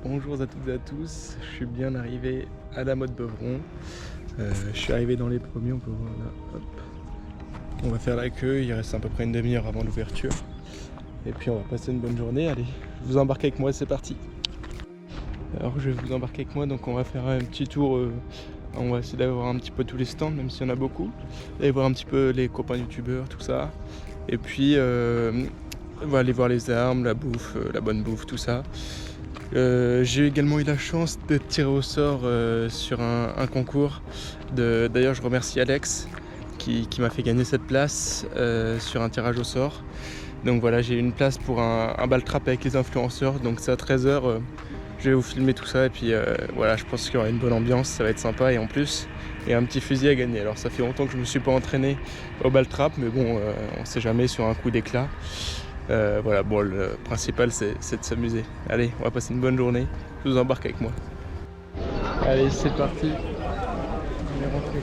Bonjour à toutes et à tous, je suis bien arrivé à la Motte Beuvron. Je suis arrivé dans les premiers, on peut voir là. Hop. On va faire la queue, il reste à peu près une demi-heure avant l'ouverture. Et puis on va passer une bonne journée. Allez, vous embarquez avec moi, c'est parti. Alors je vais vous embarquer avec moi, donc on va faire un petit tour. On va essayer d'avoir un petit peu tous les stands, même s'il y en a beaucoup. Aller voir un petit peu les copains youtubeurs, tout ça. Et puis on va aller voir les armes, la bouffe, la bonne bouffe, tout ça. J'ai également eu la chance d'être tiré au sort sur un concours. D'ailleurs, je remercie Alex qui m'a fait gagner cette place sur un tirage au sort. Donc voilà, j'ai eu une place pour un bal trap avec les influenceurs. Donc c'est à 13h. Je vais vous filmer tout ça et puis voilà, je pense qu'il y aura une bonne ambiance, ça va être sympa. Et en plus, il y a un petit fusil à gagner. Alors ça fait longtemps que je ne me suis pas entraîné au bal trap, mais bon, on ne sait jamais sur un coup d'éclat. Voilà, bon, le principal c'est de s'amuser. Allez, on va passer une bonne journée. Je vous embarque avec moi. Allez, c'est parti. On est rentré.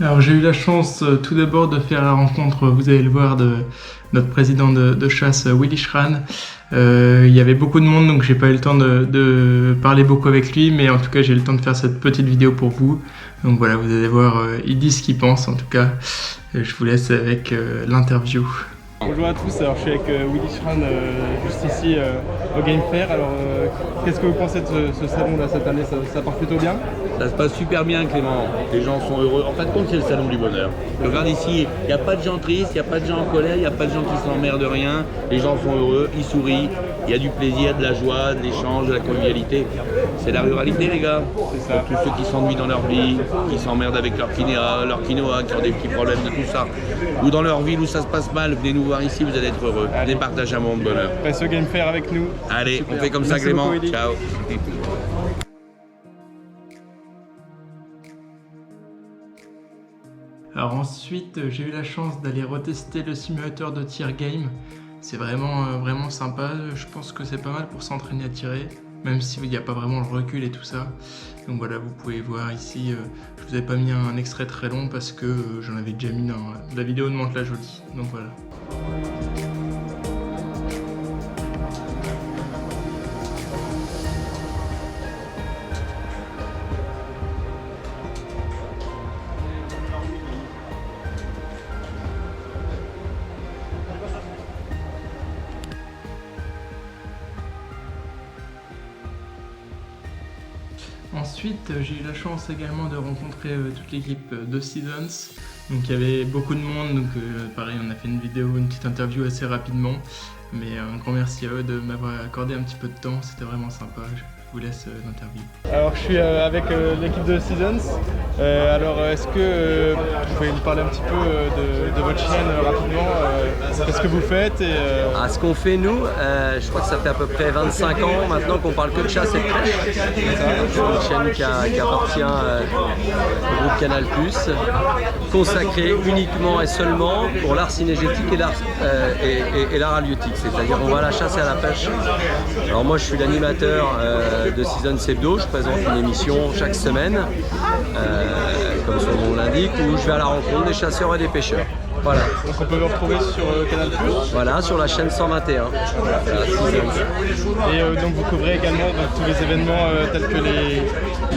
Alors j'ai eu la chance tout d'abord de faire la rencontre, vous allez le voir, de notre président de chasse Willy Schran. Il y avait beaucoup de monde, donc j'ai pas eu le temps de parler beaucoup avec lui, mais en tout cas j'ai eu le temps de faire cette petite vidéo pour vous. Donc voilà, vous allez voir, il dit ce qu'il pense en tout cas. Je vous laisse avec l'interview. Bonjour à tous, alors je suis avec Willy Schran juste ici au Game Fair. Alors qu'est-ce que vous pensez de ce salon là cette année, ça part plutôt bien? Ça se passe super bien, Clément. Les gens sont heureux. En fin de compte, c'est le salon du bonheur. Regarde ici, il n'y a pas de gens tristes, il n'y a pas de gens en colère, il n'y a pas de gens qui s'emmerdent de rien. Les gens sont heureux, ils sourient. Il y a du plaisir, de la joie, de l'échange, de la convivialité. C'est la ruralité, les gars. C'est ça. Pour tous ceux qui s'ennuient dans leur vie, qui s'emmerdent avec leur quinoa, qui ont des petits problèmes de tout ça. Ou dans leur ville où ça se passe mal, venez nous voir ici, vous allez être heureux. Venez partager un moment de bonheur. Passez au Game Fair avec nous. Allez, super. On fait comme Merci ça, Clément. Beaucoup, ciao. Alors ensuite, j'ai eu la chance d'aller retester le simulateur de tir game. C'est vraiment sympa. Je pense que c'est pas mal pour s'entraîner à tirer, même s'il n'y a pas vraiment le recul et tout ça. Donc voilà, vous pouvez voir ici. Je vous ai pas mis un extrait très long parce que j'en avais déjà mis dans la vidéo de Mantes-la-Jolie. Donc voilà. Ensuite, j'ai eu la chance également de rencontrer toute l'équipe de Seasons. Donc il y avait beaucoup de monde, donc pareil, on a fait une petite interview assez rapidement. Mais un grand merci à eux de m'avoir accordé un petit peu de temps, c'était vraiment sympa. Je vous laisse l'interview. Alors je suis avec l'équipe de Seasons. Alors est-ce que vous pouvez nous parler un petit peu de votre chaîne rapidement, qu'est-ce que vous faites Ce qu'on fait nous, je crois que ça fait à peu près 25 ans maintenant qu'on parle que de chasse et de pêche. C'est une chaîne qui appartient au groupe Canal+, consacrée uniquement et seulement pour l'art cinégétique et l'art halieutique, c'est-à-dire on va à la chasse et à la pêche. Alors moi je suis l'animateur de Seasons Hebdo, je présente une émission chaque semaine, comme son nom l'indique, où je vais à la rencontre des chasseurs et des pêcheurs. Voilà. Donc on peut vous retrouver sur Canal+. Voilà, sur la chaîne 121. Voilà, et donc vous couvrez également tous les événements tels que les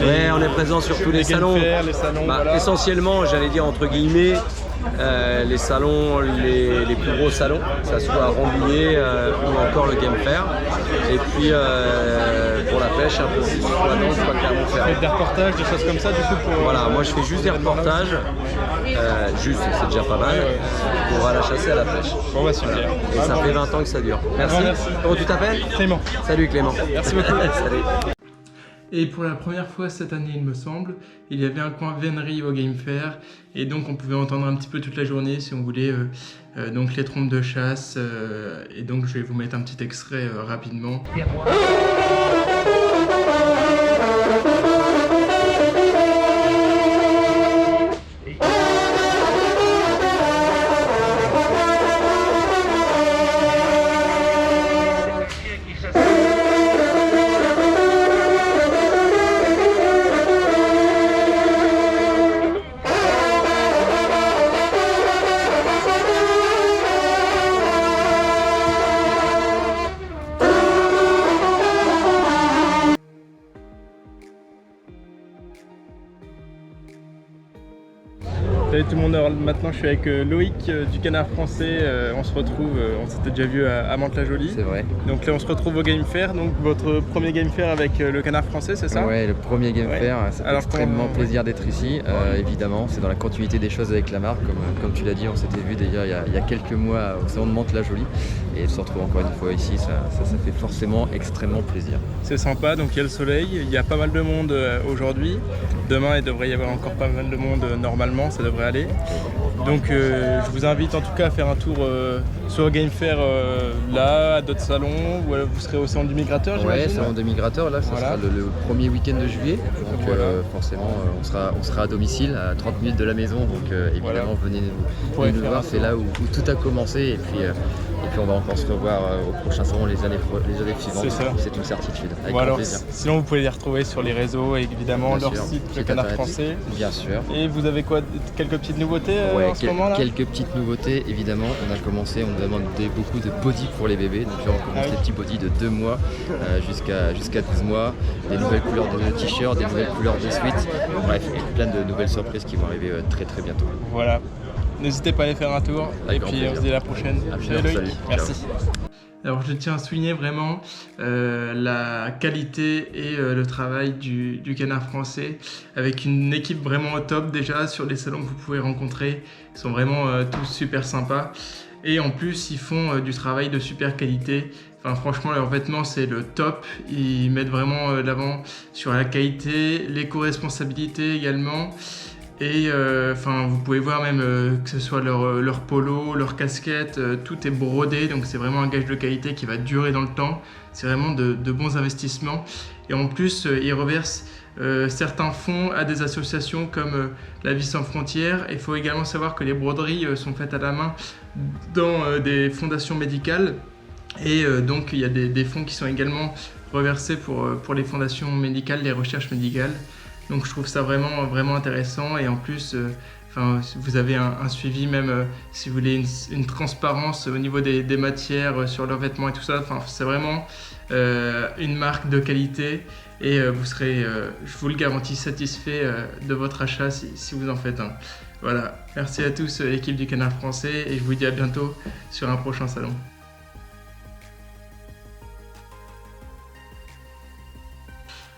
ouais, on est présent sur tous les salons. Fair, les salons voilà. Essentiellement, j'allais dire entre guillemets, les salons, les plus gros salons, que ce soit à Rambouillet ou encore le Game Fair. Et puis pour la pêche, un peu plus soit Nantes, soit Clermont-Ferrand. Vous faites des reportages, des choses comme ça du coup pour... Voilà, moi je fais juste des reportages, c'est déjà pas mal, pour aller chasser à la pêche. Bon bah super. Voilà. Et ça fait 20 ans que ça dure. Merci. Comment tu t'appelles? Clément. Salut Clément. Merci beaucoup. Salut. Et pour la première fois cette année, il me semble, il y avait un coin vénerie au Game Fair, et donc on pouvait entendre un petit peu toute la journée si on voulait donc les trompes de chasse, et donc je vais vous mettre un petit extrait rapidement. Salut tout le monde, alors maintenant je suis avec Loïc du Canard Français, on se retrouve, on s'était déjà vu à Mantes-la-Jolie. C'est vrai. Donc là on se retrouve au Game Fair, donc votre premier Game Fair avec le Canard Français, c'est ça? Ouais, le premier Game Fair, ça fait extrêmement plaisir d'être ici, évidemment, c'est dans la continuité des choses avec la marque, comme tu l'as dit, on s'était vu déjà il y a quelques mois au salon de Mantes-la-Jolie, et de se retrouver encore une fois ici, ça fait forcément extrêmement plaisir. C'est sympa, donc il y a le soleil, il y a pas mal de monde aujourd'hui, demain il devrait y avoir encore pas mal de monde normalement, ça devrait aller. Donc je vous invite en tout cas à faire un tour sur Game Fair là, à d'autres salons, ou vous serez au salon du Migrateur, j'imagine. Ouais, salon du Migrateur, là, ça sera le premier week-end de juillet, donc forcément on sera à domicile, à 30 minutes de la maison, donc évidemment venez nous voir, c'est là où tout a commencé, et puis on va encore se revoir au prochain salon les années suivantes, c'est une certitude, avec grand plaisir. Sinon vous pouvez les retrouver sur les réseaux, évidemment, leur site, le Canard Français. Bien sûr. Et vous avez quoi, quelques petites nouveautés en ce moment là? Quelques petites nouveautés, évidemment. On a commencé, on demande beaucoup de body pour les bébés, donc là on commence les petits body de 2 mois jusqu'à 12 mois, des nouvelles couleurs de t-shirts, des nouvelles couleurs de sweats, bref, plein de nouvelles surprises qui vont arriver très très bientôt. Voilà. N'hésitez pas à aller faire un tour, et puis on se dit à la prochaine. Salut. Merci. Alors je tiens à souligner vraiment la qualité et le travail du Canard Français, avec une équipe vraiment au top déjà sur les salons que vous pouvez rencontrer. Ils sont vraiment tous super sympas, et en plus ils font du travail de super qualité. Enfin, franchement, leurs vêtements c'est le top, ils mettent vraiment l'avant sur la qualité, l'éco-responsabilité également. Et vous pouvez voir même que ce soit leur polo, leur casquette, tout est brodé, donc c'est vraiment un gage de qualité qui va durer dans le temps. C'est vraiment de bons investissements. Et en plus, ils reversent certains fonds à des associations comme La Vie Sans Frontières. Il faut également savoir que les broderies sont faites à la main dans des fondations médicales. Et donc il y a des fonds qui sont également reversés pour les fondations médicales, les recherches médicales. Donc je trouve ça vraiment intéressant, et en plus vous avez un suivi, même si vous voulez une transparence au niveau des matières sur leurs vêtements et tout ça. C'est vraiment une marque de qualité, et vous serez, je vous le garantis, satisfait de votre achat si vous en faites un. Voilà, merci à tous l'équipe du Canard Français, et je vous dis à bientôt sur un prochain salon.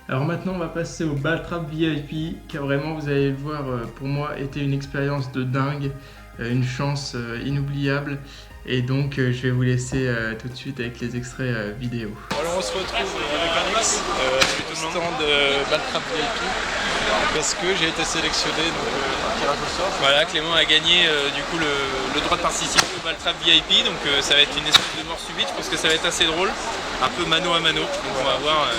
Alors maintenant on va passer au Ball-Trap VIP, qui a vraiment, vous allez le voir, pour moi été une expérience de dingue, une chance inoubliable, et donc je vais vous laisser tout de suite avec les extraits vidéo. Alors on se retrouve avec Alex du stand Ball-Trap VIP, parce que j'ai été sélectionné par tirage au sort. Voilà, Clément a gagné du coup le droit de participer au Ball-Trap VIP, donc ça va être une espèce de mort subite, je pense que ça va être assez drôle, un peu mano à mano, donc on va voir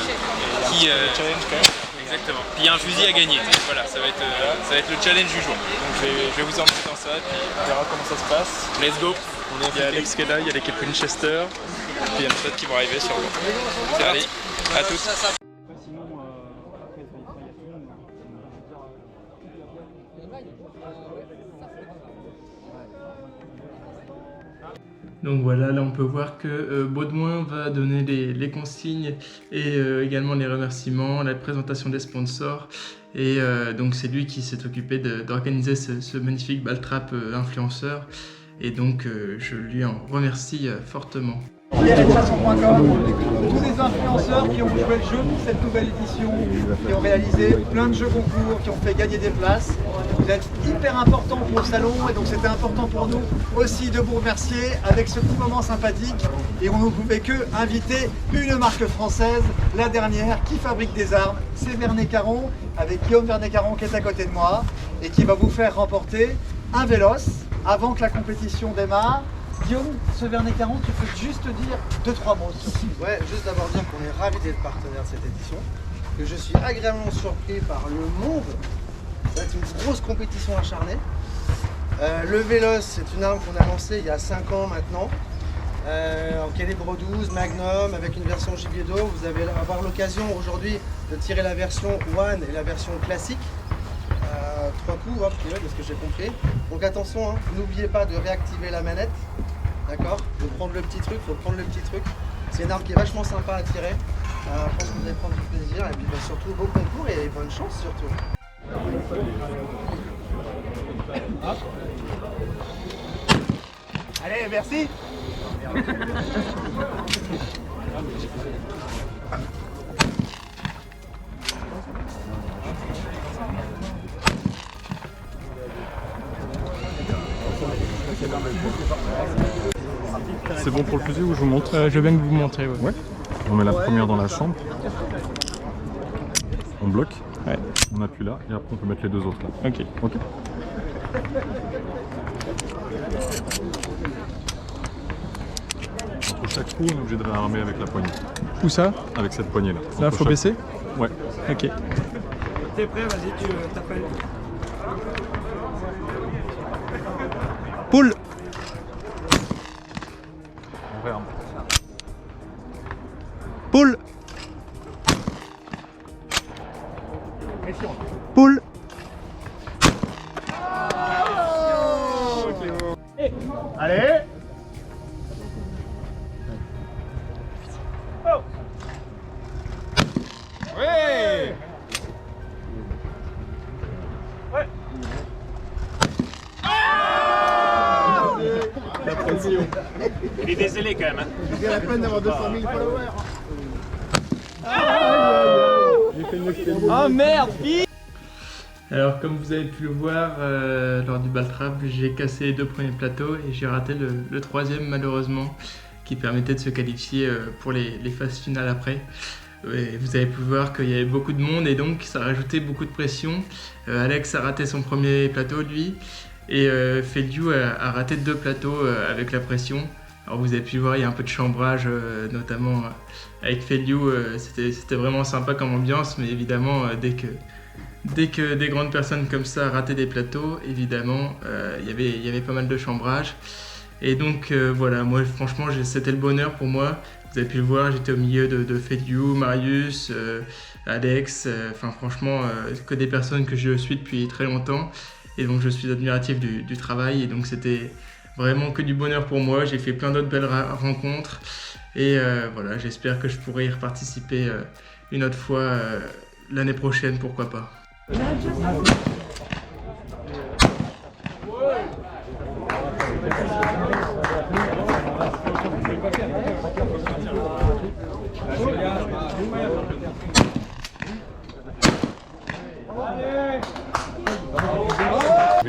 qui... challenge quand même. Exactement. Puis il y a un fusil à gagner, voilà, ça va être le challenge du jour. Donc je vais vous emmener dans ça, puis on verra comment ça se passe. Let's go. Il y a Alex qui est là, il y a l'équipe Winchester, puis il y a d'autres qui vont arriver sur le... C'est parti, à tous. Donc voilà, là on peut voir que Baudouin va donner les consignes, et également les remerciements, la présentation des sponsors, et donc c'est lui qui s'est occupé d'organiser ce magnifique Ball-Trap influenceur, et donc je lui en remercie fortement. Tous les influenceurs qui ont joué le jeu pour cette nouvelle édition, qui ont réalisé plein de jeux concours, qui ont fait gagner des places. Vous êtes hyper important pour le salon, et donc c'était important pour nous aussi de vous remercier avec ce petit moment sympathique. Et on ne pouvait que inviter une marque française, la dernière, qui fabrique des armes, c'est Vernet-Caron, avec Guillaume Vernet-Caron qui est à côté de moi, et qui va vous faire remporter un véloce avant que la compétition démarre. Guillaume, ce Vernet-Caron, tu peux juste dire 2-3 mots sur ça. Ouais, juste d'abord dire qu'on est ravis d'être partenaire de cette édition, que je suis agréablement surpris par le monde. Ça va être une grosse compétition acharnée. Le véloce, c'est une arme qu'on a lancée il y a 5 ans maintenant, en calibre 12, Magnum, avec une version gibier d'eau. Vous allez avoir l'occasion aujourd'hui de tirer la version One et la version classique. 3 coups, de ce que j'ai compris. Donc attention, n'oubliez pas de réactiver la manette, d'accord, de prendre le petit truc, C'est une arme qui est vachement sympa à tirer. Je pense que vous allez prendre du plaisir, et puis surtout beau concours et bonne chance surtout. Allez, merci. C'est bon pour le fusil ou je vous montre? Je veux bien que vous me montrez. Ouais. On met la première dans la chambre. On bloque. Ouais. On appuie là et après on peut mettre les deux autres là. Ok. Ok. Entre chaque coup, on est obligé de réarmer avec la poignée. Où ça? Avec cette poignée là. Là, Entre faut chaque- baisser? Ouais. Ok. T'es prêt, vas-y, tu t'appelles. Poule. On réarme. Poule. Poule. Allez. Oh. Ouais. Ouais. La pression. Il est désolé quand même. C'est la peine d'avoir 200 000 followers. Oh merde, Alors comme vous avez pu le voir lors du Baltrap, j'ai cassé les 2 premiers plateaux et j'ai raté le 3e malheureusement, qui permettait de se qualifier pour les phases finales après. Et vous avez pu voir qu'il y avait beaucoup de monde et donc ça rajoutait beaucoup de pression. Alex a raté son premier plateau lui et Feliu a raté 2 plateaux avec la pression. Alors vous avez pu voir, il y a un peu de chambrage, notamment avec Feliu, c'était vraiment sympa comme ambiance, mais évidemment dès que des grandes personnes comme ça rataient des plateaux, évidemment il y avait pas mal de chambrage. Et donc voilà, moi franchement c'était le bonheur pour moi. Vous avez pu le voir, j'étais au milieu de Feliu, Marius, Alex, enfin franchement que des personnes que je suis depuis très longtemps. Et donc je suis admiratif du travail et donc c'était vraiment que du bonheur pour moi. J'ai fait plein d'autres belles rencontres et voilà, j'espère que je pourrai y reparticiper une autre fois l'année prochaine, pourquoi pas.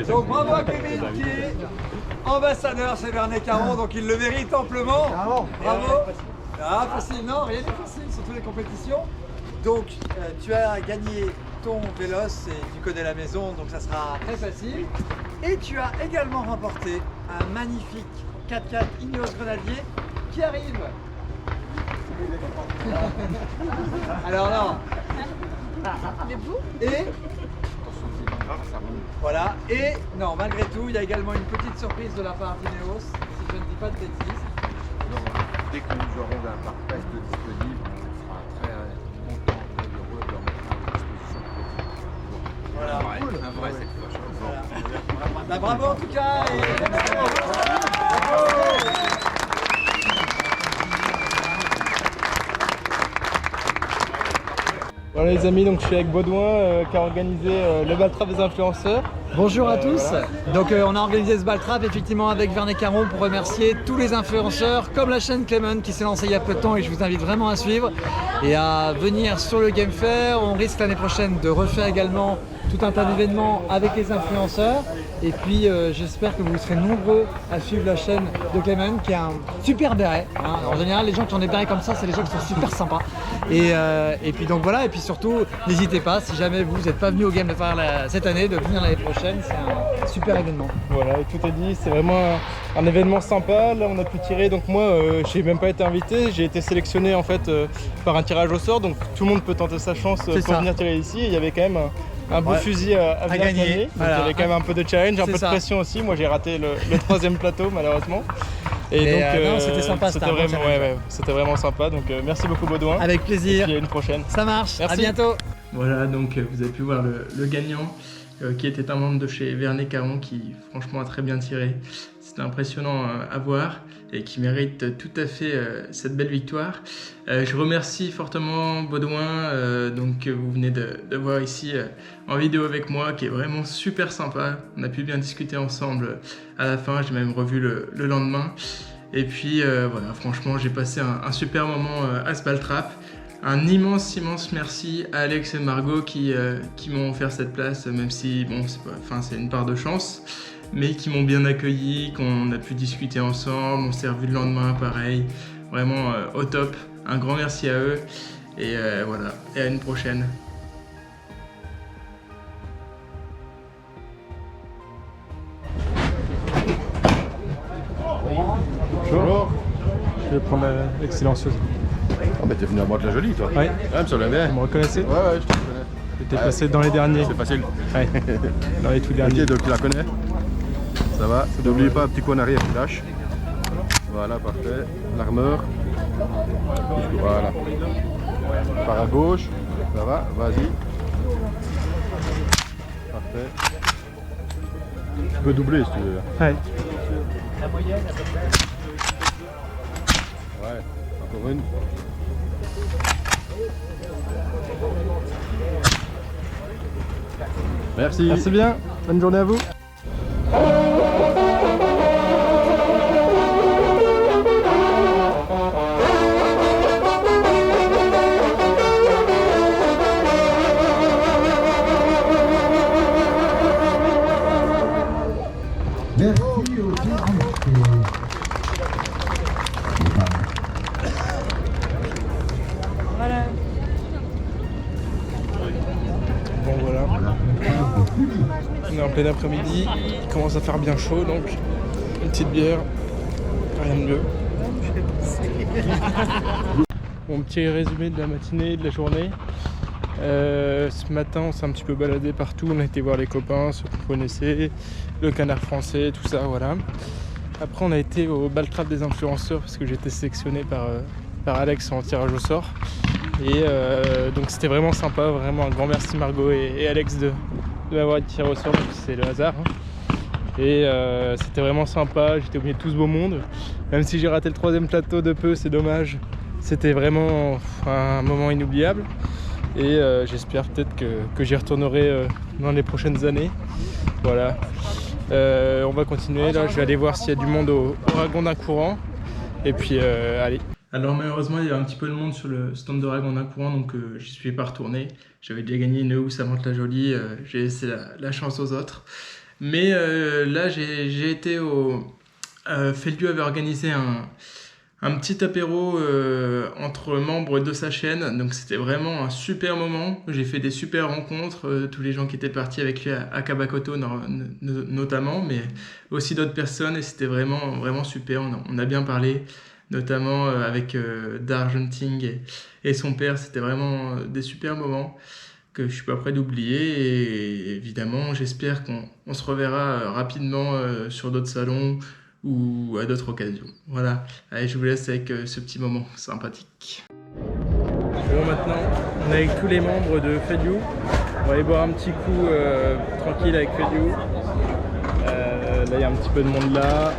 Donc bravo à Kevin qui est ambassadeur chez Vernet Caron, donc il le mérite amplement. Bravo. Ah facile, non, rien n'est facile sur toutes les compétitions. Donc tu as gagné ton véloce et tu connais la maison, donc ça sera très facile. Et tu as également remporté un magnifique 4x4 Ineos Grenadier qui arrive. Alors non. Et voilà, et non, malgré tout, il y a également une petite surprise de la part d'Ineos, si je ne dis pas de bêtises. Dès que nous aurons un parc disponible, on sera très content et heureux de leur mettre à disposition. Voilà, Un vrai cette fois, je pense. Voilà. Bah, bravo en tout cas et... Voilà les amis, donc je suis avec Baudouin qui a organisé le Baltrap des influenceurs. Bonjour à tous, voilà. Donc on a organisé ce Baltrap effectivement avec Vernet Caron pour remercier tous les influenceurs comme la chaîne Clément qui s'est lancée il y a peu de temps et je vous invite vraiment à suivre et à venir sur le Game Fair. On risque l'année prochaine de refaire également tout un tas d'événements avec les influenceurs et puis j'espère que vous serez nombreux à suivre la chaîne de Clément qui a un super béret. Hein. En général les gens qui ont des bérets comme ça c'est les gens qui sont super sympas et puis donc voilà, et puis surtout n'hésitez pas si jamais vous n'êtes pas venu au Game Fair cette année de venir l'année prochaine, c'est un super événement. Voilà, et tout est dit, c'est vraiment un événement sympa. Là on a pu tirer, donc moi j'ai même pas été invité, j'ai été sélectionné en fait par un tirage au sort, donc tout le monde peut tenter sa chance pour venir tirer ici. Et il y avait quand même un beau fusil à gagner, donc voilà. Il y avait quand même un peu de challenge, un peu de pression aussi. Moi j'ai raté le 3e plateau malheureusement. Et donc c'était sympa, c'était vraiment sympa, donc merci beaucoup Baudouin. Avec plaisir. Et puis à une prochaine. Ça marche, merci. À bientôt. Voilà, donc vous avez pu voir le gagnant qui était un membre de chez Vernet-Caron qui franchement a très bien tiré. C'était impressionnant à voir et qui mérite tout à fait cette belle victoire. Je remercie fortement Baudouin, donc, que vous venez de voir ici en vidéo avec moi, qui est vraiment super sympa. On a pu bien discuter ensemble à la fin, j'ai même revu le lendemain. Et puis voilà, franchement j'ai passé un super moment à ce ball trap. Un immense merci à Alex et Margot qui m'ont offert cette place, même si bon, c'est une part de chance, mais qui m'ont bien accueilli, qu'on a pu discuter ensemble, on s'est revu le lendemain pareil, vraiment au top. Un grand merci à eux et voilà, et à une prochaine. Bonjour. Je vais prendre avec silencieuse. Ah bah t'es venu à Mantes-la-Jolie toi. Ouais. Ah, me semble bien. Vous me reconnaissez? Ouais, je te connais. J'étais passé dans les derniers. C'est facile. Ouais. Dans les tout derniers. Ok, donc tu la connais? Ça va. N'oublie pas un petit coup en arrière, tu lâches. Voilà, parfait. L'armeur. Voilà. Par à gauche. Ça va, vas-y. Parfait. Tu peux doubler si tu veux. Ouais. Ouais, encore une. Merci. Merci bien. Bonne journée à vous. Bon voilà, on est en plein après-midi, il commence à faire bien chaud donc une petite bière, rien de mieux. Bon, petit résumé de la matinée, de la journée. Ce matin on s'est un petit peu baladé partout, on a été voir les copains, ceux qu'on connaissait, le Canard Français, tout ça, voilà. Après on a été au ball trap des influenceurs parce que j'ai été sélectionné par Alex en tirage au sort. Et donc c'était vraiment sympa, vraiment un grand merci Margot et Alex de m'avoir tiré au sort, parce que c'est le hasard. Hein. Et c'était vraiment sympa, j'étais au milieu de tout ce beau monde. Même si j'ai raté le 3e plateau de peu, c'est dommage. C'était vraiment un moment inoubliable. Et j'espère peut-être que j'y retournerai dans les prochaines années. Voilà. On va continuer, là je vais aller voir s'il y a du monde au Ragondin courant. Et puis allez. Alors malheureusement il y a un petit peu de monde sur le stand de Ragondin courant, donc j'y suis pas retourné. J'avais déjà gagné une housse à Mantes-la-Jolie, j'ai laissé la chance aux autres. Mais là j'ai été au... Feldu avait organisé un petit apéro entre membres de sa chaîne, donc c'était vraiment un super moment. J'ai fait des super rencontres, tous les gens qui étaient partis avec lui à Kabakoto notamment, mais aussi d'autres personnes, et c'était vraiment super. On a bien parlé, notamment avec Dargenting et son père. C'était vraiment des super moments que je suis pas prêt d'oublier, et évidemment j'espère qu'on se reverra rapidement sur d'autres salons ou à d'autres occasions. Voilà, allez, je vous laisse avec ce petit moment sympathique. Bon, maintenant on est avec tous les membres de Feldu. On va aller boire un petit coup tranquille avec Feldu. Là il y a un petit peu de monde là.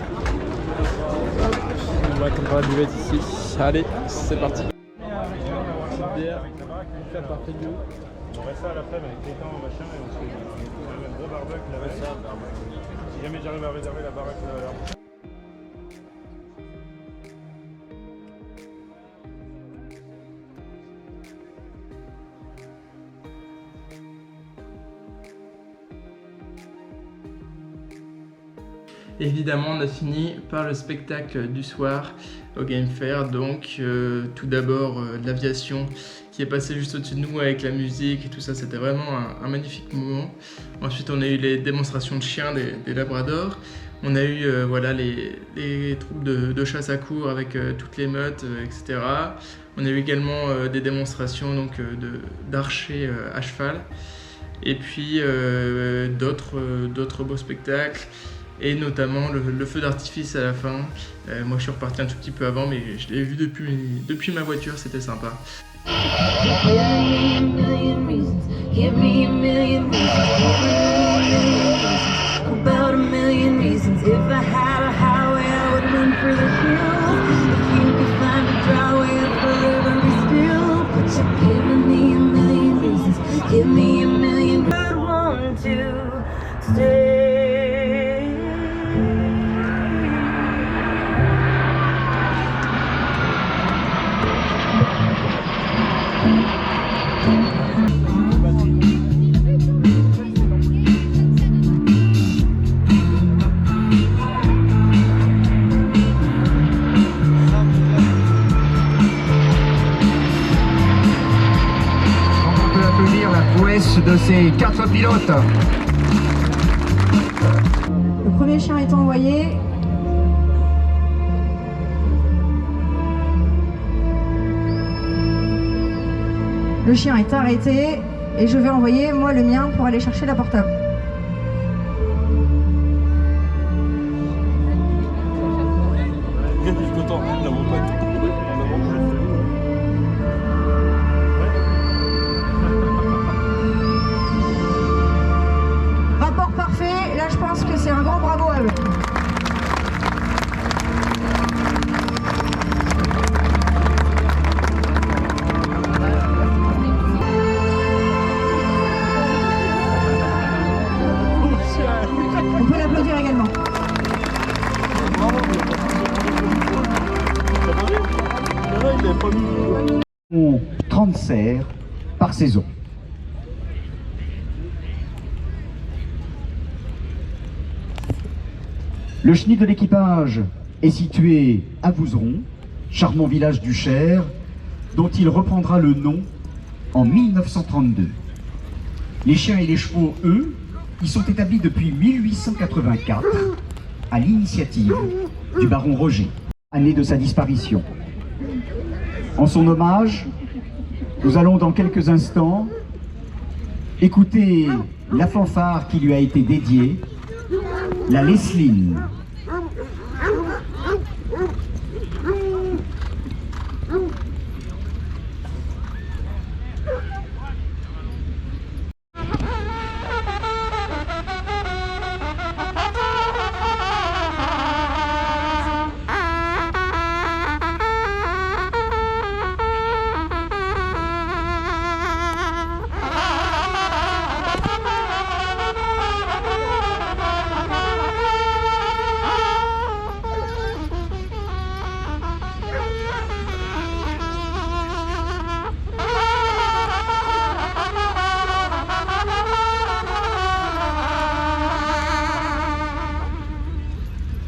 On va attendre la buvette ici. Allez, c'est parti. Petite bière faite par Feldu. On va ça à l'après-midi avec les temps, machin, et on se fait un gros barbecue là-bas. Si jamais j'arrive à réserver la baraque là. Évidemment, on a fini par le spectacle du soir au Game Fair. Donc, tout d'abord, l'aviation qui est passée juste au-dessus de nous avec la musique et tout ça. C'était vraiment un magnifique moment. Ensuite, on a eu les démonstrations de chiens des Labradors. On a eu voilà, les troupes de chasse à courre avec toutes les meutes, etc. On a eu également des démonstrations d'archers à cheval. Et puis, d'autres beaux spectacles. Et notamment le feu d'artifice à la fin. Moi je suis reparti un tout petit peu avant, mais je l'ai vu depuis ma voiture, c'était sympa. Give me a million reasons. Giving me a million reasons, give me a million. I want to stay. De ces 4 pilotes. Le premier chien est envoyé. Le chien est arrêté et je vais envoyer moi le mien pour aller chercher la portable. Rapport parfait, là je pense que c'est un grand bravo à eux. On peut l'applaudir également. On 30 cerfs par saison. Le chenil de l'équipage est situé à Vouzeron, charmant village du Cher, dont il reprendra le nom en 1932. Les chiens et les chevaux, eux, y sont établis depuis 1884, à l'initiative du baron Roger, année de sa disparition. En son hommage, nous allons dans quelques instants écouter la fanfare qui lui a été dédiée, la Lesline.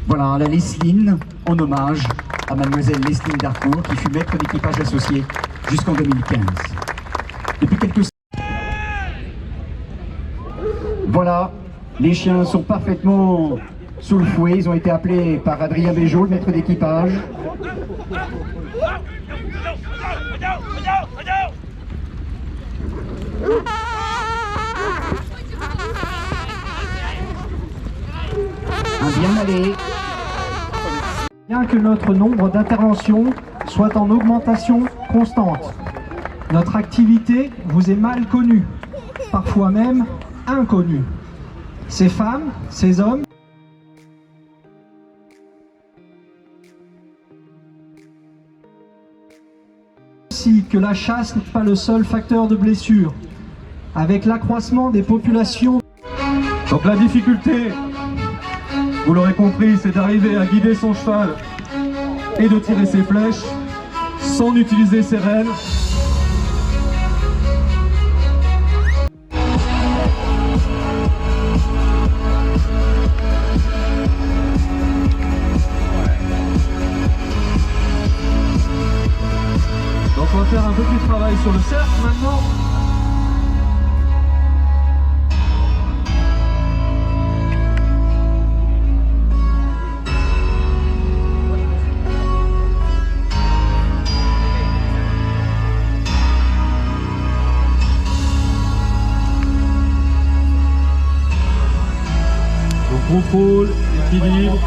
Voilà, la Lesline, en hommage à mademoiselle Lesline Darcourt, qui fut maître d'équipage associé jusqu'en 2015. Depuis quelques... Voilà, les chiens sont parfaitement sous le fouet. Ils ont été appelés par Adrien Béjot, le maître d'équipage. Un bien aller. Bien que notre nombre d'interventions soit en augmentation constante, notre activité vous est mal connue, parfois même inconnue. Ces femmes, ces hommes, aussi que la chasse n'est pas le seul facteur de blessure. Avec l'accroissement des populations... Donc la difficulté, vous l'aurez compris, c'est d'arriver à guider son cheval et de tirer ses flèches sans utiliser ses rênes. Donc on va faire un peu plus de travail sur le cercle maintenant. Contrôle, équilibre,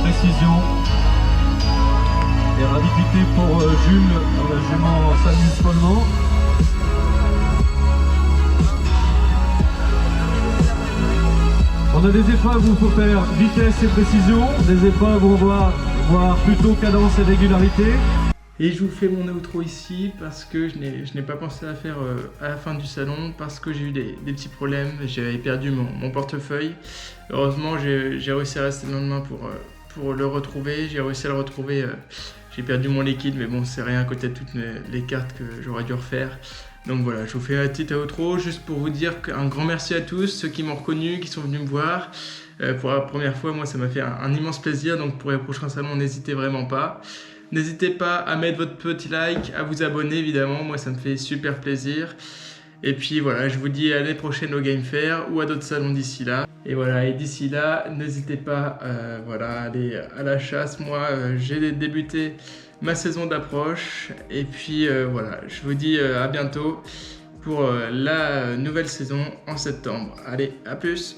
précision et rapidité pour Jules, dont la jument s'amuse follement. On a des épreuves où il faut faire vitesse et précision, des épreuves où on doit voire plutôt cadence et régularité. Et je vous fais mon outro ici parce que je n'ai pas pensé à faire à la fin du salon parce que j'ai eu des petits problèmes. J'avais perdu mon portefeuille. Heureusement, j'ai réussi à rester le lendemain pour le retrouver. J'ai réussi à le retrouver. J'ai perdu mon liquide, mais bon, c'est rien à côté de toutes les cartes que j'aurais dû refaire. Donc voilà, je vous fais un petit outro juste pour vous dire un grand merci à tous, ceux qui m'ont reconnu, qui sont venus me voir. Pour la première fois, moi, ça m'a fait un immense plaisir. Donc pour les prochains salons, n'hésitez vraiment pas. N'hésitez pas à mettre votre petit like, à vous abonner évidemment, moi ça me fait super plaisir. Et puis voilà, je vous dis à l'année prochaine au Game Fair ou à d'autres salons d'ici là. Et voilà, et d'ici là, n'hésitez pas voilà, à aller à la chasse. Moi, j'ai débuté ma saison d'approche. Et puis voilà, je vous dis à bientôt pour la nouvelle saison en septembre. Allez, à plus!